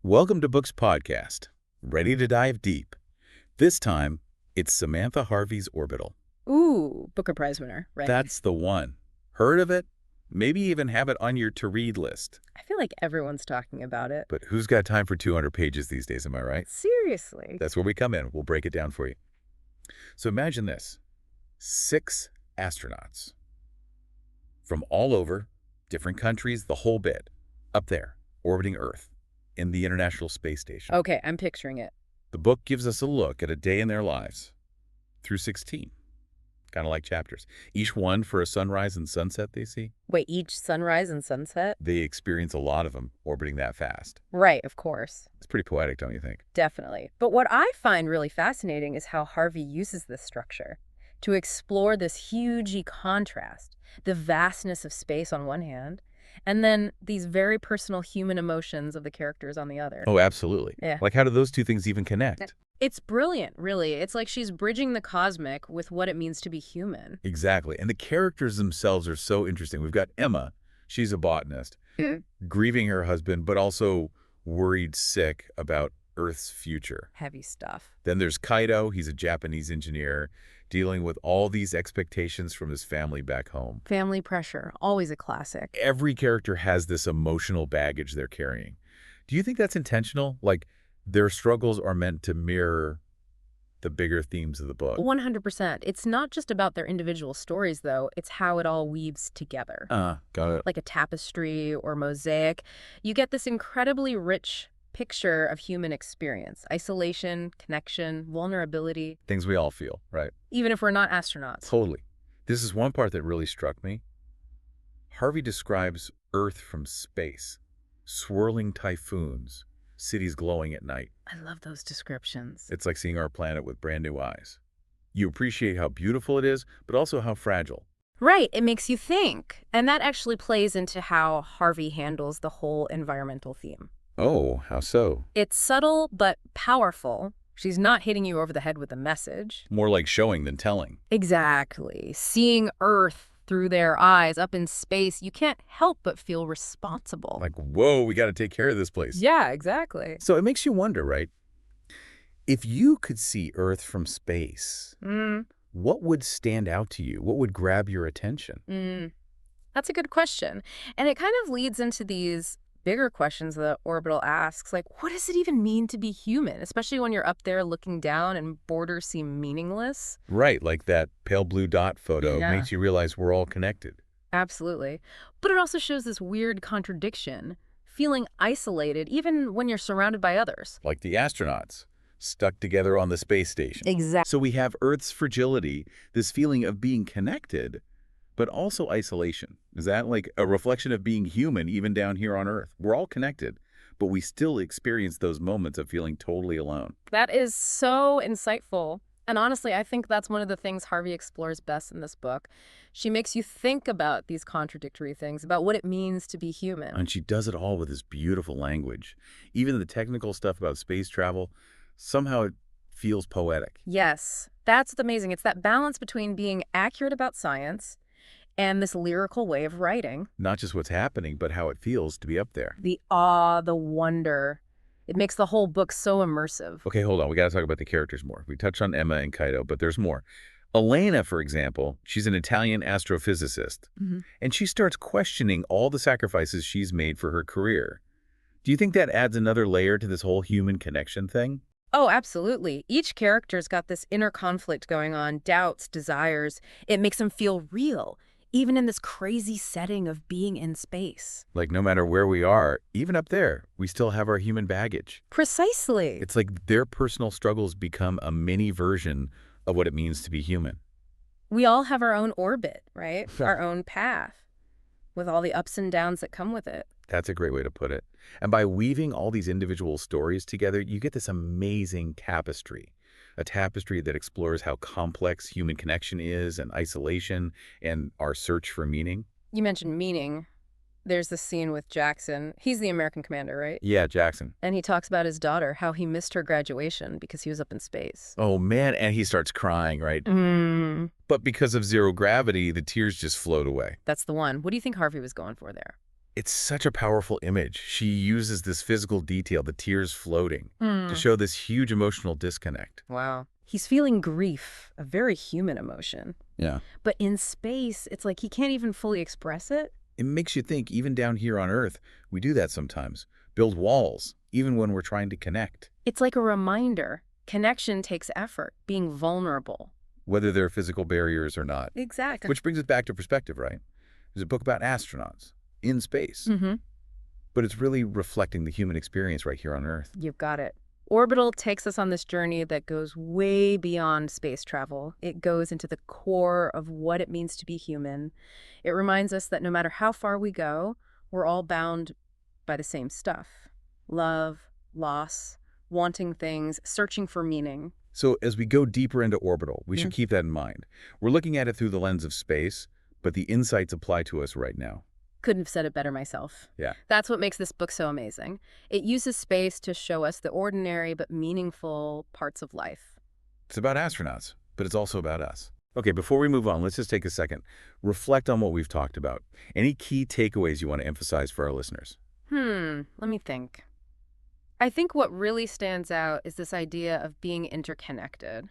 Welcome to Books Podcast. Ready to dive deep? This time, it's Samantha Harvey's Orbital. Ooh, Booker Prize winner, right? That's the one. Heard of it? Maybe even have it on your to-read list. I feel like everyone's talking about it. But who's got time for 200 pages these days, am I right? Seriously. That's where we come in. We'll break it down for you. So imagine this. 6 astronauts from all over, different countries, the whole bit, up there, orbiting Earth in the International Space Station. Okay, I'm picturing it. The book gives us a look at a day in their lives through 16, kind of like chapters. Each one for a sunrise and sunset they see. Wait, each sunrise and sunset? They experience a lot of them orbiting that fast. Right, of course. It's pretty poetic, don't you think? Definitely. But what I find really fascinating is how Harvey uses this structure to explore this huge contrast, the vastness of space on one hand, and then these very personal human emotions of the characters on the other. Oh, absolutely. Yeah. Like, how do those two things even connect? It's brilliant, really. It's like she's bridging the cosmic with what it means to be human. Exactly. And the characters themselves are so interesting. We've got Emma. She's a botanist, grieving her husband, but also worried sick about Earth's future. Heavy stuff. Then there's Kaido. He's a Japanese engineer dealing with all these expectations from his family back home. Family pressure, always a classic. Every character has this emotional baggage they're carrying. Do you think that's intentional? Like, their struggles are meant to mirror the bigger themes of the book? 100%. It's not just about their individual stories, though. It's how it all weaves together. Got it. Like a tapestry or mosaic. You get this incredibly rich picture of human experience. Isolation, connection, vulnerability. Things we all feel, right? Even if we're not astronauts. Totally. This is one part that really struck me. Harvey describes Earth from space, swirling typhoons, cities glowing at night. I love those descriptions. It's like seeing our planet with brand new eyes. You appreciate how beautiful it is, but also how fragile. Right, it makes you think. And that actually plays into how Harvey handles the whole environmental theme. Oh, how so? It's subtle but powerful. She's not hitting you over the head with a message. More like showing than telling. Exactly. Seeing Earth through their eyes up in space, you can't help but feel responsible. Like, whoa, we got to take care of this place. Yeah, exactly. So it makes you wonder, right? If you could see Earth from space, what would stand out to you? What would grab your attention? That's a good question. And it kind of leads into these bigger questions that Orbital asks, like, what does it even mean to be human, especially when you're up there looking down and borders seem meaningless? Right, like that pale blue dot photo Yeah. makes you realize we're all connected. Absolutely. But it also shows this weird contradiction, feeling isolated even when you're surrounded by others. Like the astronauts, stuck together on the space station. Exactly. So we have Earth's fragility, this feeling of being connected, but also isolation. Is that like a reflection of being human even down here on Earth? We're all connected, but we still experience those moments of feeling totally alone. That is so insightful. And honestly, I think that's one of the things Harvey explores best in this book. She makes you think about these contradictory things, about what it means to be human. And she does it all with this beautiful language. Even the technical stuff about space travel, somehow it feels poetic. Yes, that's what's amazing. It's that balance between being accurate about science and this lyrical way of writing. Not just what's happening, but how it feels to be up there. The awe, the wonder. It makes the whole book so immersive. Okay, hold on. We got to talk about the characters more. We touched on Emma and Kaido, but there's more. Elena, for example, she's an Italian astrophysicist, and she starts questioning all the sacrifices she's made for her career. Do you think that adds another layer to this whole human connection thing? Oh, absolutely. Each character's got this inner conflict going on, doubts, desires. It makes them feel real, even in this crazy setting of being in space. Like, no matter where we are, even up there, we still have our human baggage. Precisely. It's like their personal struggles become a mini version of what it means to be human. We all have our own orbit, right? Our own path, with all the ups and downs that come with it. That's a great way to put it. And by weaving all these individual stories together, you get this amazing tapestry. A tapestry that explores how complex human connection is and isolation and our search for meaning. You mentioned meaning. There's this scene with Jackson. He's the American commander, right? Yeah, Jackson. And he talks about his daughter, how he missed her graduation because he was up in space. Oh, man. And he starts crying, right? Mm. But because of zero gravity, the tears just float away. That's the one. What do you think Harvey was going for there? It's such a powerful image. She uses this physical detail, the tears floating, to Hmm. show this huge emotional disconnect. Wow. He's feeling grief, a very human emotion. Yeah. But in space, it's like he can't even fully express it. It makes you think, even down here on Earth, we do that sometimes. Build walls, even when we're trying to connect. It's like a reminder. Connection takes effort, being vulnerable. Whether there are physical barriers or not. Exactly. Which brings us back to perspective, right? There's a book about astronauts in space, Mm-hmm. but it's really reflecting the human experience right here on Earth. You've got it. Orbital takes us on this journey that goes way beyond space travel. It goes into the core of what it means to be human. It reminds us that no matter how far we go, we're all bound by the same stuff. Love, loss, wanting things, searching for meaning. So as we go deeper into Orbital, we Yeah. should keep that in mind. We're looking at it through the lens of space, but the insights apply to us right now. Couldn't have said it better myself. Yeah. That's what makes this book so amazing. It uses space to show us the ordinary but meaningful parts of life. It's about astronauts, but it's also about us. Okay, before we move on, let's just take a second. Reflect on what we've talked about. Any key takeaways you want to emphasize for our listeners? Let me think. I think what really stands out is this idea of being interconnected.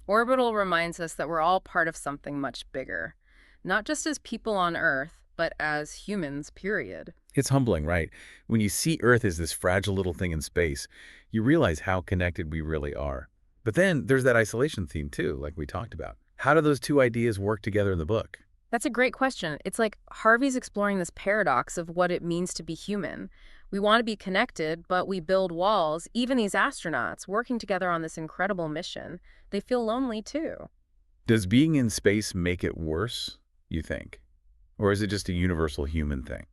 Orbital reminds us that we're all part of something much bigger, not just as people on Earth, but as humans, period. It's humbling, right? When you see Earth as this fragile little thing in space, you realize how connected we really are. But then there's that isolation theme too, like we talked about. How do those two ideas work together in the book? That's a great question. It's like Harvey's exploring this paradox of what it means to be human. We want to be connected, but we build walls. Even these astronauts working together on this incredible mission, they feel lonely too. Does being in space make it worse, you think? Or is it just a universal human thing?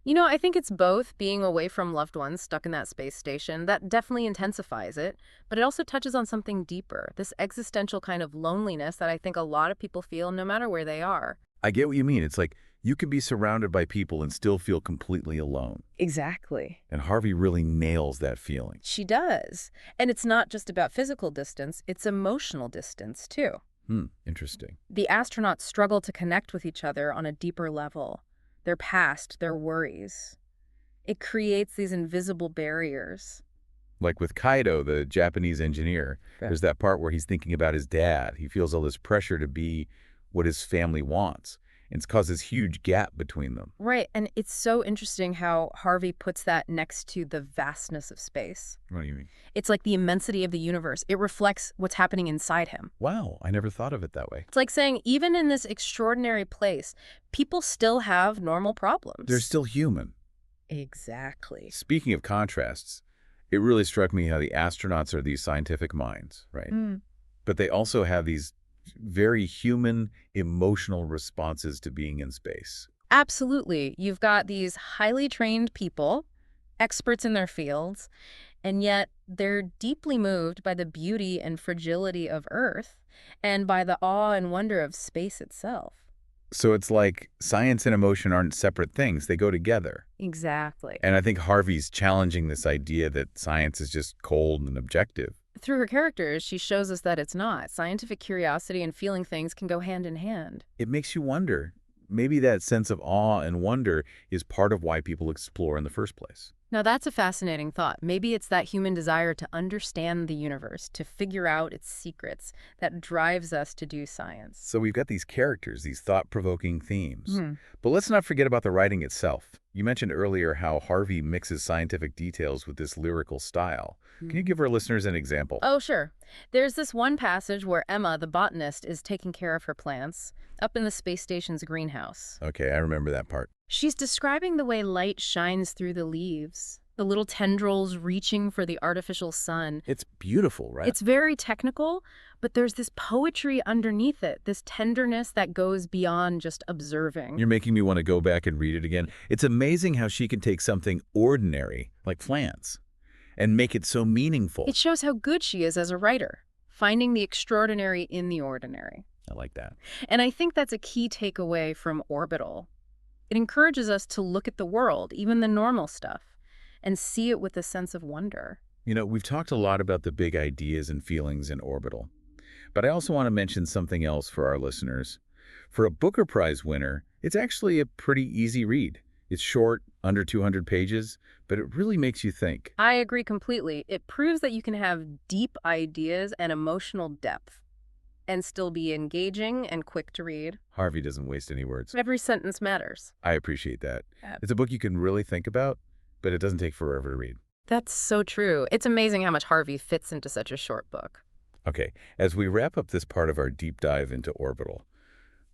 You know, I think it's both. Being away from loved ones stuck in that space station, that definitely intensifies it, but it also touches on something deeper, this existential kind of loneliness that I think a lot of people feel no matter where they are. I get what you mean. It's like you can be surrounded by people and still feel completely alone. Exactly. And Harvey really nails that feeling. She does. And it's not just about physical distance, it's emotional distance too. Interesting. The astronauts struggle to connect with each other on a deeper level. Their past, their worries. It creates these invisible barriers. Like with Kaido, the Japanese engineer, there's that part where he's thinking about his dad. He feels all this pressure to be what his family wants. And it's caused this huge gap between them. Right, and it's so interesting how Harvey puts that next to the vastness of space. What do you mean? It's like the immensity of the universe. It reflects what's happening inside him. Wow, I never thought of it that way. It's like saying, even in this extraordinary place, people still have normal problems. They're still human. Exactly. Speaking of contrasts, it really struck me how the astronauts are these scientific minds, right? But they also have these very human, emotional responses to being in space. Absolutely. You've got these highly trained people, experts in their fields, and yet they're deeply moved by the beauty and fragility of Earth and by the awe and wonder of space itself. So it's like science and emotion aren't separate things. They go together. Exactly. And I think Harvey's challenging this idea that science is just cold and objective. Through her characters, she shows us that it's not. Scientific curiosity and feeling things can go hand in hand. It makes you wonder. Maybe that sense of awe and wonder is part of why people explore in the first place. Now, that's a fascinating thought. Maybe it's that human desire to understand the universe, to figure out its secrets, that drives us to do science. So we've got these characters, these thought-provoking themes. But let's not forget about the writing itself. You mentioned earlier how Harvey mixes scientific details with this lyrical style. Can you give our listeners an example? Oh, sure. There's this one passage where Emma, the botanist, is taking care of her plants up in the space station's greenhouse. Okay, I remember that part. She's describing the way light shines through the leaves, the little tendrils reaching for the artificial sun. It's beautiful, right? It's very technical, but there's this poetry underneath it, this tenderness that goes beyond just observing. You're making me want to go back and read it again. It's amazing how she can take something ordinary, like plants, and make it so meaningful. It shows how good she is as a writer, finding the extraordinary in the ordinary. I like that. And I think that's a key takeaway from Orbital. It encourages us to look at the world, even the normal stuff, and see it with a sense of wonder. You know, we've talked a lot about the big ideas and feelings in Orbital, but I also want to mention something else for our listeners. For a Booker Prize winner, it's actually a pretty easy read. It's short, under 200 pages, but it really makes you think. I agree completely. It proves that you can have deep ideas and emotional depth and still be engaging and quick to read. Harvey doesn't waste any words. Every sentence matters. I appreciate that. Yeah. It's a book you can really think about, but it doesn't take forever to read. That's so true. It's amazing how much Harvey fits into such a short book. Okay, as we wrap up this part of our deep dive into Orbital,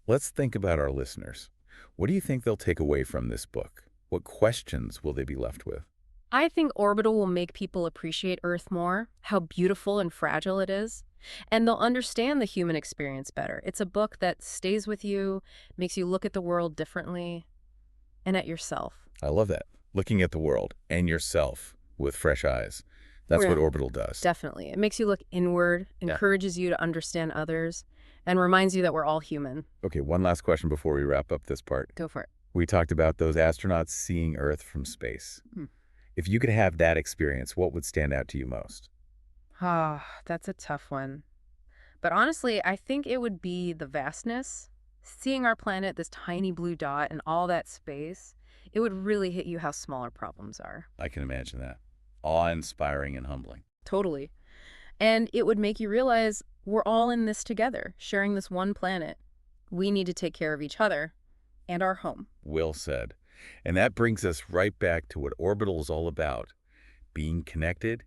let's think about our listeners. What do you think they'll take away from this book? What questions will they be left with? I think Orbital will make people appreciate Earth more, how beautiful and fragile it is, and they'll understand the human experience better. It's a book that stays with you, makes you look at the world differently, and at yourself. I love that. Looking at the world and yourself with fresh eyes. That's what Orbital does. Definitely. It makes you look inward, encourages you to understand others, and reminds you that we're all human. Okay, one last question before we wrap up this part. Go for it. We talked about those astronauts seeing Earth from space. If you could have that experience, what would stand out to you most? Ah, that's a tough one. But honestly, I think it would be the vastness. Seeing our planet, this tiny blue dot, and all that space, it would really hit you how small our problems are. I can imagine that. Awe-inspiring and humbling. Totally. And it would make you realize we're all in this together, sharing this one planet. We need to take care of each other and our home. Well said. And that brings us right back to what Orbital is all about. Being connected,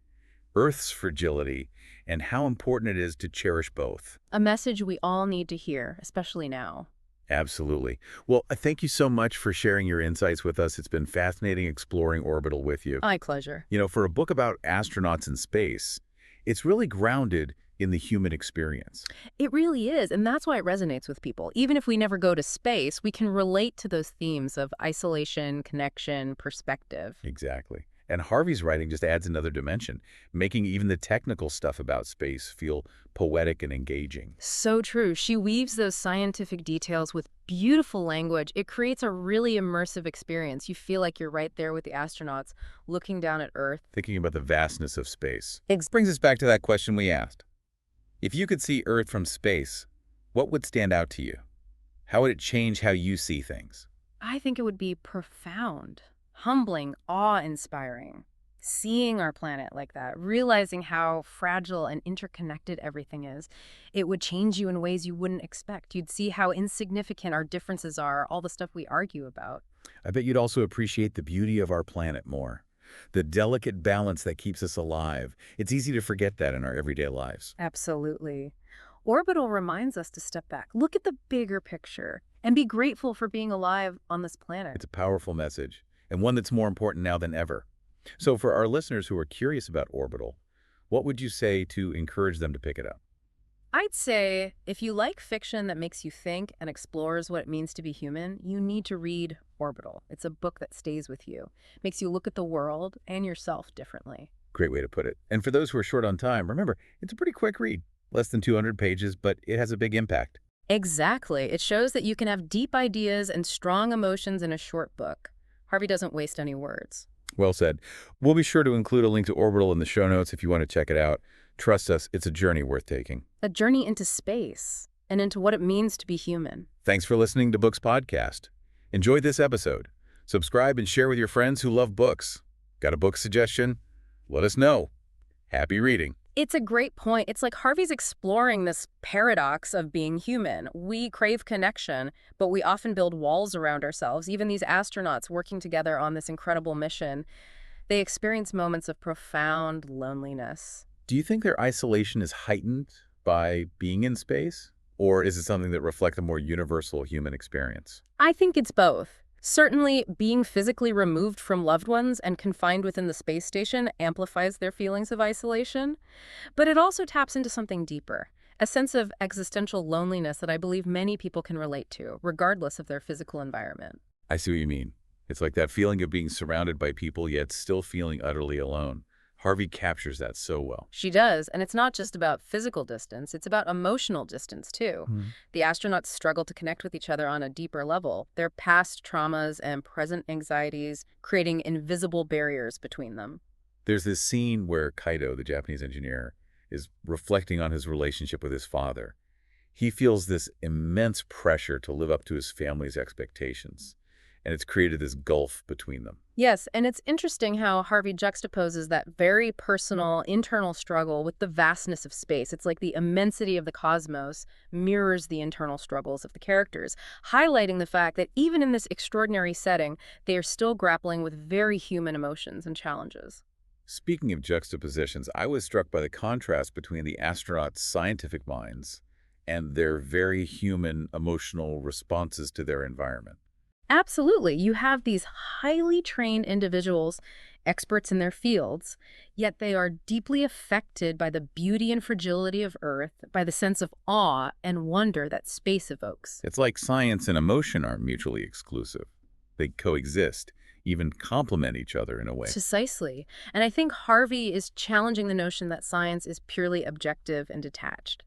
Earth's fragility, and how important it is to cherish both. A message we all need to hear, especially now. Absolutely. Well, thank you so much for sharing your insights with us. It's been fascinating exploring Orbital with you. My pleasure. You know, for a book about astronauts in space, it's really grounded in the human experience. It really is, and that's why it resonates with people. Even if we never go to space, we can relate to those themes of isolation, connection, perspective. Exactly. And Harvey's writing just adds another dimension, making even the technical stuff about space feel poetic and engaging. So true. She weaves those scientific details with beautiful language. It creates a really immersive experience. You feel like you're right there with the astronauts, looking down at Earth. Thinking about the vastness of space. Brings us back to that question we asked. If you could see Earth from space, what would stand out to you? How would it change how you see things? I think it would be profound, humbling, awe-inspiring. Seeing our planet like that, realizing how fragile and interconnected everything is, it would change you in ways you wouldn't expect. You'd see how insignificant our differences are, all the stuff we argue about. I bet you'd also appreciate the beauty of our planet more. The delicate balance that keeps us alive. It's easy to forget that in our everyday lives. Absolutely. Orbital reminds us to step back, look at the bigger picture, and be grateful for being alive on this planet. It's a powerful message, and one that's more important now than ever. So for our listeners who are curious about Orbital, what would you say to encourage them to pick it up? I'd say if you like fiction that makes you think and explores what it means to be human, you need to read Orbital. It's a book that stays with you, makes you look at the world and yourself differently. Great way to put it. And for those who are short on time, remember, it's a pretty quick read. Less than 200 pages, but it has a big impact. Exactly. It shows that you can have deep ideas and strong emotions in a short book. Harvey doesn't waste any words. Well said. We'll be sure to include a link to Orbital in the show notes if you want to check it out. Trust us, it's a journey worth taking. A journey into space and into what it means to be human. Thanks for listening to Books Podcast. Enjoyed this episode. Subscribe and share with your friends who love books. Got a book suggestion? Let us know. Happy reading. It's a great point. It's like Harvey's exploring this paradox of being human. We crave connection, but we often build walls around ourselves. Even these astronauts working together on this incredible mission, they experience moments of profound loneliness. Do you think their isolation is heightened by being in space? Or is it something that reflects a more universal human experience? I think it's both. Certainly, being physically removed from loved ones and confined within the space station amplifies their feelings of isolation. But it also taps into something deeper, a sense of existential loneliness that I believe many people can relate to, regardless of their physical environment. I see what you mean. It's like that feeling of being surrounded by people yet still feeling utterly alone. Harvey captures that so well. She does, and it's not just about physical distance, it's about emotional distance, too. The astronauts struggle to connect with each other on a deeper level, their past traumas and present anxieties creating invisible barriers between them. There's this scene where Kaito, the Japanese engineer, is reflecting on his relationship with his father. He feels this immense pressure to live up to his family's expectations. and it's created this gulf between them. Yes, and it's interesting how Harvey juxtaposes that very personal internal struggle with the vastness of space. It's like the immensity of the cosmos mirrors the internal struggles of the characters, highlighting the fact that even in this extraordinary setting, they are still grappling with very human emotions and challenges. Speaking of juxtapositions, I was struck by the contrast between the astronauts' scientific minds and their very human emotional responses to their environment. Absolutely. You have these highly trained individuals, experts in their fields, yet they are deeply affected by the beauty and fragility of Earth, by the sense of awe and wonder that space evokes. It's like science and emotion aren't mutually exclusive. They coexist, even complement each other in a way. Precisely. And I think Harvey is challenging the notion that science is purely objective and detached.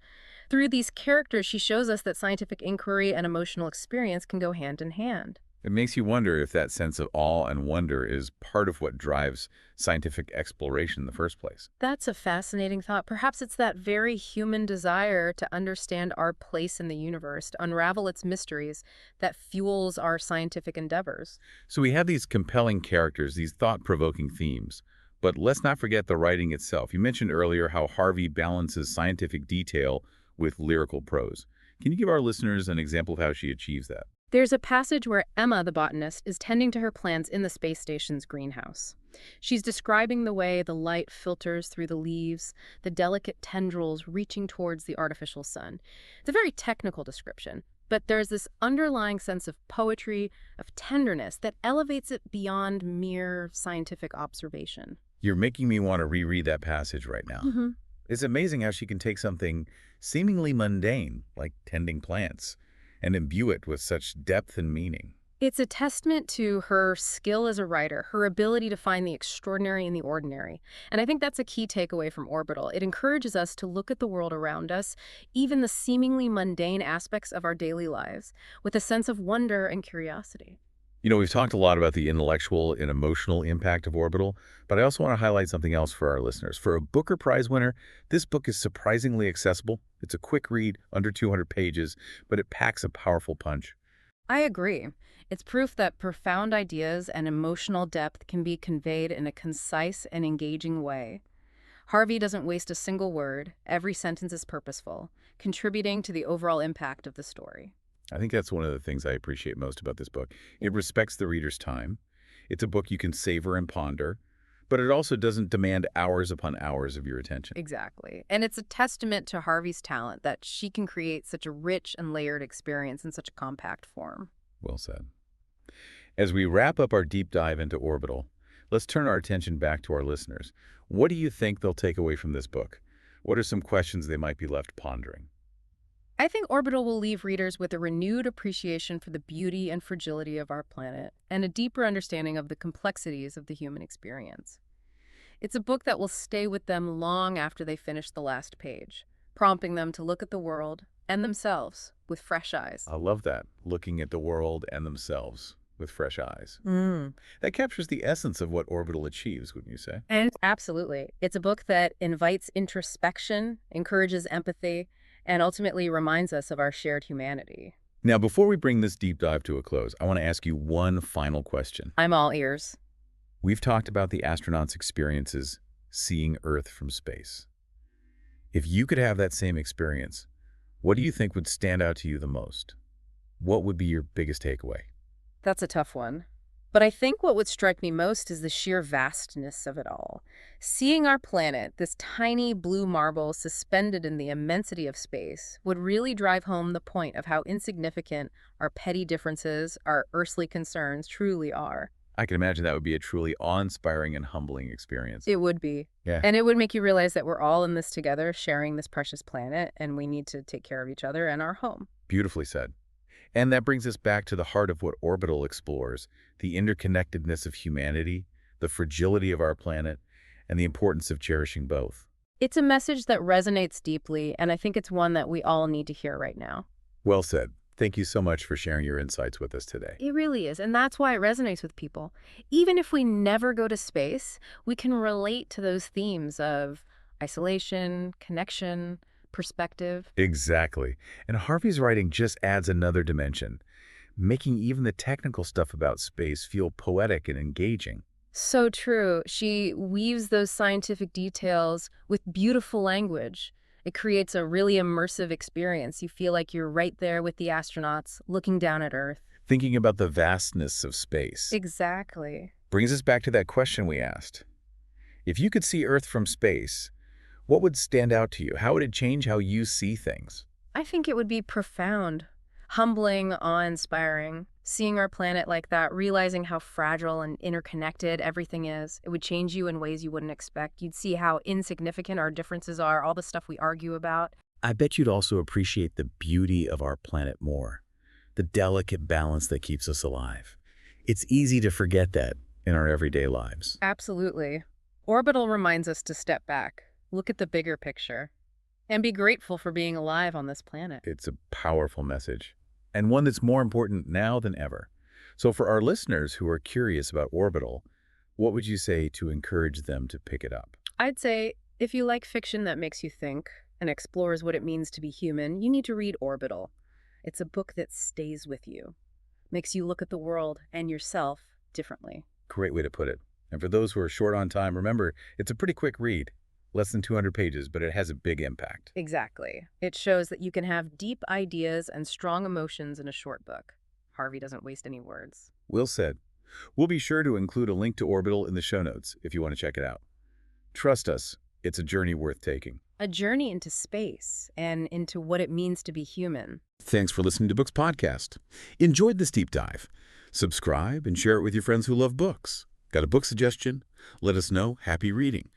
Through these characters, she shows us that scientific inquiry and emotional experience can go hand in hand. It makes you wonder if that sense of awe and wonder is part of what drives scientific exploration in the first place. That's a fascinating thought. Perhaps it's that very human desire to understand our place in the universe, to unravel its mysteries, that fuels our scientific endeavors. So we have these compelling characters, these thought-provoking themes, but let's not forget the writing itself. You mentioned earlier how Harvey balances scientific detail with lyrical prose. Can you give our listeners an example of how she achieves that? There's a passage where Emma, the botanist, is tending to her plants in the space station's greenhouse. She's describing the way the light filters through the leaves, the delicate tendrils reaching towards the artificial sun. It's a very technical description, but there's this underlying sense of poetry, of tenderness, that elevates it beyond mere scientific observation. You're making me want to reread that passage right now. It's amazing how she can take something seemingly mundane, like tending plants, and imbue it with such depth and meaning. It's a testament to her skill as a writer, her ability to find the extraordinary in the ordinary. And I think that's a key takeaway from Orbital. It encourages us to look at the world around us, even the seemingly mundane aspects of our daily lives, with a sense of wonder and curiosity. You know, we've talked a lot about the intellectual and emotional impact of Orbital, but I also want to highlight something else for our listeners. For a Booker Prize winner, this book is surprisingly accessible. It's a quick read, under 200 pages, but it packs a powerful punch. I agree. It's proof that profound ideas and emotional depth can be conveyed in a concise and engaging way. Harvey doesn't waste a single word. Every sentence is purposeful, contributing to the overall impact of the story. I think that's one of the things I appreciate most about this book. It respects the reader's time. It's a book you can savor and ponder, but it also doesn't demand hours upon hours of your attention. Exactly. And it's a testament to Harvey's talent that she can create such a rich and layered experience in such a compact form. Well said. As we wrap up our deep dive into Orbital, let's turn our attention back to our listeners. What do you think they'll take away from this book? What are some questions they might be left pondering? I think Orbital will leave readers with a renewed appreciation for the beauty and fragility of our planet and a deeper understanding of the complexities of the human experience. It's a book that will stay with them long after they finish the last page, prompting them to look at the world and themselves with fresh eyes. I love that, looking at the world and themselves with fresh eyes. That captures the essence of what Orbital achieves, wouldn't you say? And absolutely. It's a book that invites introspection, encourages empathy, and ultimately reminds us of our shared humanity. Now, before we bring this deep dive to a close, I want to ask you one final question. I'm all ears. We've talked about the astronauts' experiences seeing Earth from space. If you could have that same experience, what do you think would stand out to you the most? What would be your biggest takeaway? That's a tough one. But I think what would strike me most is the sheer vastness of it all. Seeing our planet, this tiny blue marble suspended in the immensity of space, would really drive home the point of how insignificant our petty differences, our earthly concerns truly are. I can imagine that would be a truly awe-inspiring and humbling experience. It would be. Yeah. And it would make you realize that we're all in this together, sharing this precious planet, and we need to take care of each other and our home. Beautifully said. And that brings us back to the heart of what Orbital explores, the interconnectedness of humanity, the fragility of our planet, and the importance of cherishing both. It's a message that resonates deeply, and I think it's one that we all need to hear right now. Well said. Thank you so much for sharing your insights with us today. It really is, and that's why it resonates with people. Even if we never go to space, we can relate to those themes of isolation, connection, perspective. Exactly. And Harvey's writing just adds another dimension. making even the technical stuff about space feel poetic and engaging. So true. She weaves those scientific details with beautiful language. It creates a really immersive experience. You feel like you're right there with the astronauts looking down at Earth. Thinking about the vastness of space Exactly. brings us back to that question we asked. If you could see Earth from space, what would stand out to you? How would it change how you see things? I think it would be profound, humbling, awe-inspiring. Seeing our planet like that, realizing how fragile and interconnected everything is, it would change you in ways you wouldn't expect. You'd see how insignificant our differences are, all the stuff we argue about. I bet you'd also appreciate the beauty of our planet more, the delicate balance that keeps us alive. It's easy to forget that in our everyday lives. Absolutely. Orbital reminds us to step back, look at the bigger picture, and be grateful for being alive on this planet. It's a powerful message, and one that's more important now than ever. So for our listeners who are curious about Orbital, what would you say to encourage them to pick it up? I'd say if you like fiction that makes you think and explores what it means to be human, you need to read Orbital. It's a book that stays with you, makes you look at the world and yourself differently. Great way to put it. And for those who are short on time, remember, it's a pretty quick read. Less than 200 pages, but it has a big impact. Exactly. It shows that you can have deep ideas and strong emotions in a short book. Harvey doesn't waste any words. Will said. We'll be sure to include a link to Orbital in the show notes if you want to check it out. Trust us, it's a journey worth taking. A journey into space and into what it means to be human. Thanks for listening to Books Podcast. Enjoyed this deep dive? Subscribe and share it with your friends who love books. Got a book suggestion? Let us know. Happy reading.